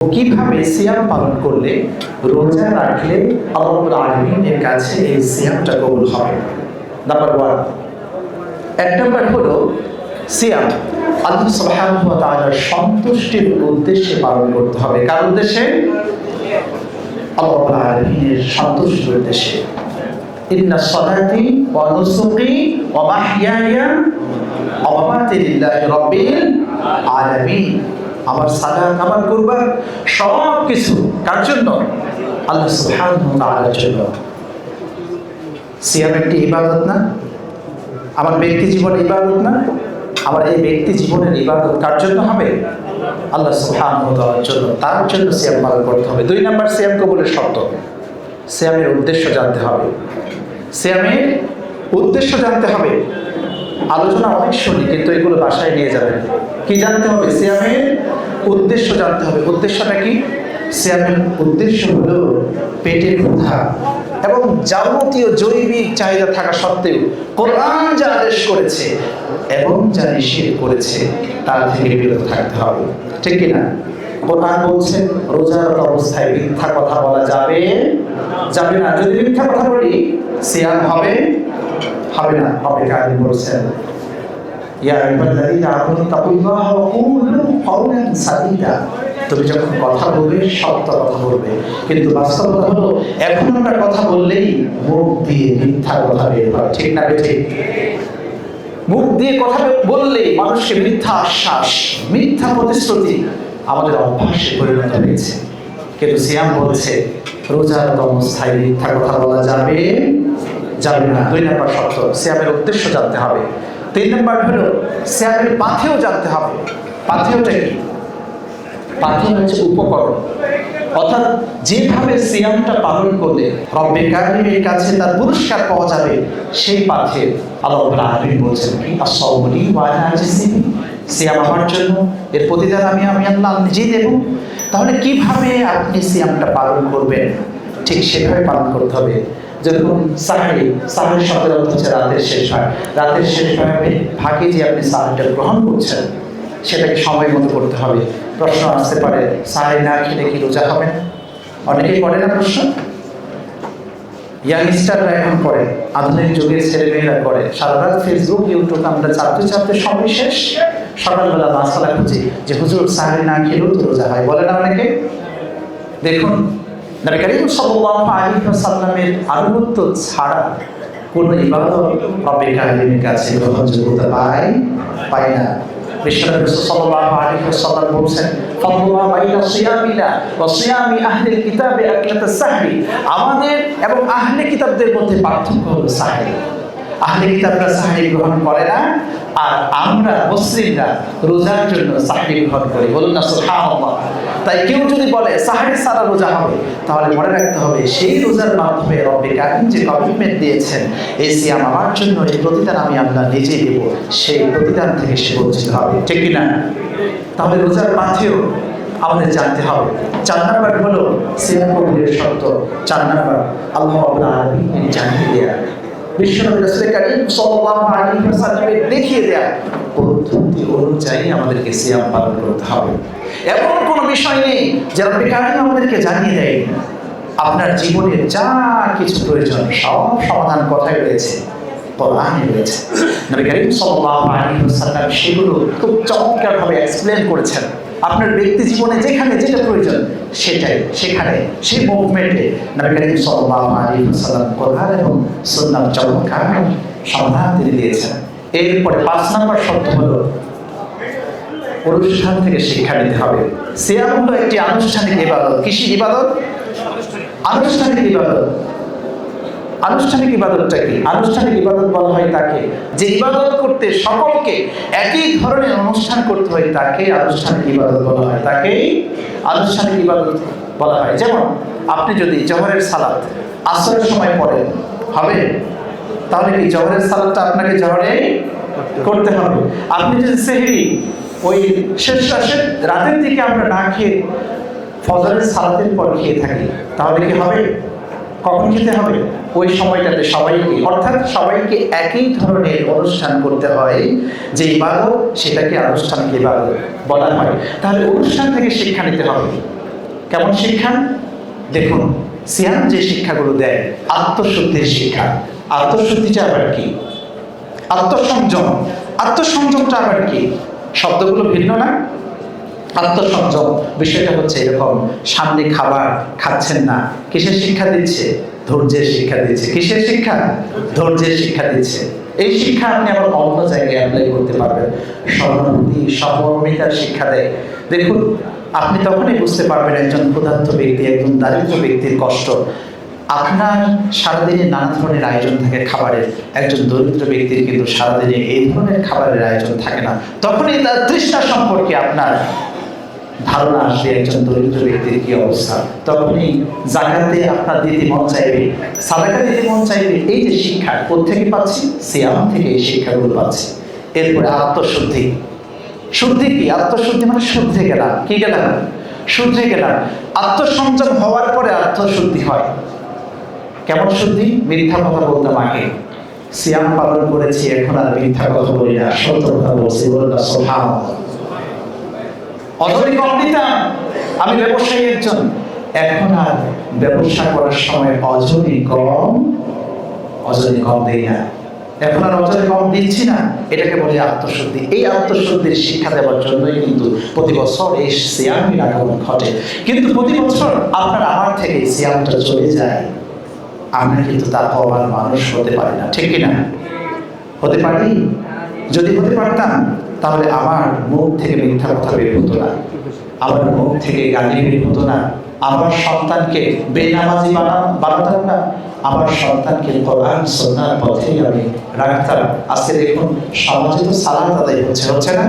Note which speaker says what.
Speaker 1: কিভাবে সিয়াম পালন করলে, রোজা রাখলে আল্লাহ রাব্বুল আলামিনের কাছে এই সিয়ামটা কবুল হবে। নাম্বার 1, এক নাম্বার হলো সিয়াম আল্লাহ সুবহানাহু ওয়া তাআলার সন্তুষ্টির উদ্দেশ্যে পালন করতে হবে। কার উদ্দেশ্যে? আল্লাহ রাব্বুল আলামিনের সন্তুষ্টির উদ্দেশ্যে। ইন্না সলাতি ওয়া নুসুকি ওয়া মাহইয়ায়া ওয়া মামাতি লিল্লাহি রাব্বিল আলামিন। আমার সালাত, আমার কুরবান সব কিছু কার জন্য? আল্লাহ সুবহানাহু ওয়া তাআলার জন্য। সিয়াম একটি ইবাদত না? আমার ব্যক্তি জীবন ইবাদত না? আমার এই ব্যক্তি জীবনের ইবাদত কার জন্য হবে? আল্লাহ সুবহানাহু ওয়া তাআলার জন্য। তার জন্য সিয়াম পালন করতে হবে। 2 নাম্বার, সিয়াম কবুলের শর্ত। সিয়ামের উদ্দেশ্য জানতে হবে। সিয়ামের উদ্দেশ্য জানতে হবে। আলোচনা অনেক শুনি, কিন্তু এগুলো বাসায় নিয়ে যাবেন। কি জানতে হবে? সিয়ামের উদ্দেশ্য জানতে হবে। উদ্দেশ্যটা কি? সিয়ামের উদ্দেশ্য হলো পেটের ক্ষুধা এবং যাবতীয় জৈবিক চাহিদা থাকা সত্ত্বেও কোরআন যা আদেশ করেছে এবং যা নিষেধ করেছে তার থেকে বিরত থাকতে হবে। ঠিক কিনা? কোরআন বলছে রোজার অবস্থায় মিথ্যা কথা বলা যাবে না। যদি মিথ্যা কথা বলি সিয়াম হবে না। হবে কারি বলছেন ইয়া আইয়ুহাল্লাযীনা আমানু তাকুল্লাহা ওয়া কুলু কাওলান সাদীদা। তুমি যখন কথা বলবে সত্য কথা বলবে, কিন্তু বাস্তবতা হলো এখন আমরা কথা বললেই মুখ দিয়ে মিথ্যা কথা বের হয়। ঠিক না বেঠিক? মুখ দিয়ে কথা বললেই মানুষকে মিথ্যা আশ্বাস, মিথ্যা প্রতিশ্রুতি আমাদের অভ্যাসে পরিণত হয়েছে। কিন্তু সিয়াম বলছে রোজার অবস্থায় মিথ্যা কথা বলা যাবে না। 2 নাম্বার শর্ত, সিয়ামের উদ্দেশ্য জানতে হবে। 3 নাম্বার হলো সিয়ামের পাথেয় জানতে হবে। পাথেয়টা কি? পাথেয় হচ্ছে উপকরণ। অর্থাৎ যেভাবে সিয়ামটা পালন করলে রব্বে কারিমের কাছে তার পুরস্কার পাওয়া যাবে, সেই পাথেয় আল্লাহ রাব্বুল আলামিন বলছেন কি আস-সাওমু লি ওয়া আনা আজজি বিহি। সিয়াম আমার জন্য, এর প্রতিদান আমি আল্লাহ নিজেই দেব। তাহলে কিভাবে আপনি সিয়ামটা পালন করবেন? ঠিক সেভাবে পালন করতে হবে। যেরকম সাহরি শব্দের অর্থ হচ্ছে রাতের শেষ ভাগ। রাতের শেষ ভাগে যে আপনি সাহরিটা গ্রহণ করছেন সেটাকে সময় মতো করতে হবে। প্রশ্ন আসতে পারে সাহরি না খেলে কি রোজা হবে না? অনেকেই করে না প্রশ্ন। ইয়াংস্টাররা এখন করে, আধুনিক যুগের ছেলেমেয়েরা করে। সারা রাত ফেসবুক, ইউটিউব আমরা চাপতে সময় শেষ। সকালবেলা মাসালা খুঁজি যে হুজুর সাহরি না খেলেও তো রোজা হয়, বলে না অনেকে। দেখুন নবী করিম সাল্লাল্লাহু আলাইহি ওয়াসাল্লামের আনুগত্য ছাড়া কোনো ইবাদত রব্বে কারিমের কাছে গ্রহণযোগ্যতা পায় না। বিশ্বনবী সাল্লাল্লাহু আলাইহি ওয়াসাল্লাম বলেছেন ফাদলুল্লাহ বাইনা সিয়ামিনা ওয়া সিয়ামি আহলিল কিতাবে আকলাতাস সাহরি। আমাদের এবং আহলে কিতাবদের মধ্যে পার্থক্য হলো সাহরি। আহলে কিতাবরা সাহরি গ্রহণ করে না, আর আমরা মুসলিমরা রোজার জন্য সাহরি গ্রহণ করি। বলুন না সুবহানাল্লাহ। তাই কেউ যদি বলে সাহরি ছাড়া রোজা হবে, তাহলে মনে রাখতে হবে সেই রোজার মাধ্যমে রব্বে কারিম যে কমিটমেন্ট দিয়েছেন এই সিয়াম আমার জন্য, এই প্রতিদান আমি আল্লাহ নিজেই দেব, সেই প্রতিদান থেকে সে বঞ্চিত হবে। ঠিক কিনা? তাহলে রোজার পাথেয় আমাদের জানতে হবে। 4 নাম্বার হলো সিয়াম কবুলের শর্ত। 4 নাম্বার আল্লাহ রাব্বুল আলামিন জানিয়ে দেয়া, বিশ্বনবী রাসূল করিম সাল্লাল্লাহু আলাইহি ওয়াসাল্লাম দেখিয়ে দেয়া পদ্ধতি অনুযায়ী আমাদেরকে সিয়াম পালন করতে হবে। এমন কোনো বিষয় নেই যে রব্বে কারিম আমাদেরকে জানিয়ে দেয়। আপনার জীবনের যা কিছু প্রয়োজন সব সমাধান কথাই রয়েছে, কোরআনে রয়েছে। নবী করিম সাল্লাল্লাহু আলাইহি ওয়াসাল্লাম সেগুলো খুব চমৎকারভাবে এক্সপ্লেন করেছেন। আপনার ব্যক্তি জীবনে যেখানে যেটা প্রয়োজন সেখানে সেই মুভমেন্টে নবী করিম সাল্লাল্লাহু আলাইহি ওয়াসাল্লাম কোরআন এবং সুন্নাহ চমৎকার সমাধান তিনি দিয়েছেন। এরপরে 5 নাম্বার শর্ত হলো অনুষ্ঠান থেকে শিক্ষা নিতে হবে। সিয়াম হলো একটি আনুষ্ঠানিক ইবাদত। কিসের ইবাদত? আনুষ্ঠানিক ইবাদত। আনুষ্ঠানিক ইবাদতটা কি? আনুষ্ঠানিক ইবাদত বলা হয় তাকে যে ইবাদত করতে সকলকে একই ধরনের অনুষ্ঠান করতে হয়, তাকে আনুষ্ঠানিক ইবাদত বলা হয়। তাকেই আনুষ্ঠানিক ইবাদত বলা হয়। যেমন আপনি যদি জোহরের সালাত আসরের সময় পড়েন, হবে? তাহলে কি জোহরের সালাতটা আপনাকে জোহরে করতে হবে। আপনি যদি সেহরি ওই শেষ রাতের দিকে আমরা না খেয়ে ফজরের সালাতের পর খেয়ে থাকি, তাহলে কি হবে? কখন খেতে হবে? ওই সময়টাতে সবাইকে একই ধরনের অনুষ্ঠান করতে হয়। যে ইবাদত সেটাকে আনুষ্ঠানিক ইবাদত বলা হয়। তাহলে অনুষ্ঠান থেকে শিক্ষা নিতে হবে। কেমন শিক্ষা? দেখুন, সিয়াম যে শিক্ষাগুলো দেয় আত্মশুদ্ধির শিক্ষা। আত্মশুদ্ধিটা আবার কি? আত্মসংযম। আত্মসংযমটা আবার কি? শব্দগুলো ভিন্ন না? আত্মসংযম বিষয়টা হচ্ছে এরকম, সামনে খাবার খাচ্ছেন না, কিসের শিক্ষা দিচ্ছে? ধৈর্যের শিক্ষা দিচ্ছে। কিসের শিক্ষা? ধৈর্যের শিক্ষা দিচ্ছে। এই শিক্ষা আপনি আবার অন্য জায়গায় অ্যাপ্লাই করতে পারবেন। সহানুভূতি, সহমর্মিতার শিক্ষা দেয়। দেখুন, আপনি তখনই বুঝতে পারবেন একজন ক্ষুধার্ত ব্যক্তি, একজন দারিদ্র ব্যক্তির কষ্ট। আপনার সারাদিনে নানা ধরনের আয়োজন থাকে খাবারের, একজন দরিদ্র ব্যক্তির কিন্তু সারাদিনে এই ধরনের খাবারের আয়োজন থাকে না। তখনই তার তৃষ্ণা সম্পর্কে আপনার ধারণা আসবে একজন দরিদ্র ব্যক্তির কি অবস্থা। তখনই জাকাতে আপনার দিতে মন চাইবে, সাদাকা দিতে মন চাইবে। এই যে শিক্ষা কোত্থেকে পাচ্ছি? সিয়াম থেকে এই শিক্ষাগুলো পাচ্ছি। এরপরে আত্মশুদ্ধি। শুদ্ধি কি? আত্মশুদ্ধি মানে শুদ্ধে গেলাম। কি গেলাম? শুদ্ধে গেলাম। আত্মসংযম হওয়ার পরে আত্মশুদ্ধি হয়। কেমন শুদ্ধি? মিথ্যা কথা বলতাম আগে, সিয়াম পালন করেছি এখন আর মিথ্যা কথা বলি না, সত্য কথা বলছি। বললাম সুবহানাল্লাহ। অজরে কম দিতাম, আমি ব্যবসায়ী একজন, এখন আর ব্যবসা করার সময় অজরে কম দেই না, এখন আর অজরে কম দিচ্ছি না। এটাকে বলে আত্মশুদ্ধি। এই আত্মশুদ্ধির শিক্ষা দেওয়ার জন্যই কিন্তু প্রতি বছর এই সিয়ামের আগমন ঘটে। কিন্তু প্রতি বছর আপনার আমার থেকে সিয়ামটা চলে যায়, আমরা কিন্তু তা হওয়ার মানুষ হতে পারি না। ঠিক কিনা? হতে পারি? যদি হতে পারতাম তাহলে আমার মুখ থেকে মিথ্যা কথা বের হতো না, আমার মুখ থেকে গালি বের হতো না, আমার সন্তানকে বেনামাজি বানাতাম না, আমার সন্তানকে কোরআন সুন্নাহর পথেই আমি রাখতাম। আজকে দেখুন, সমাজে তো সালাত আদায় হচ্ছে না?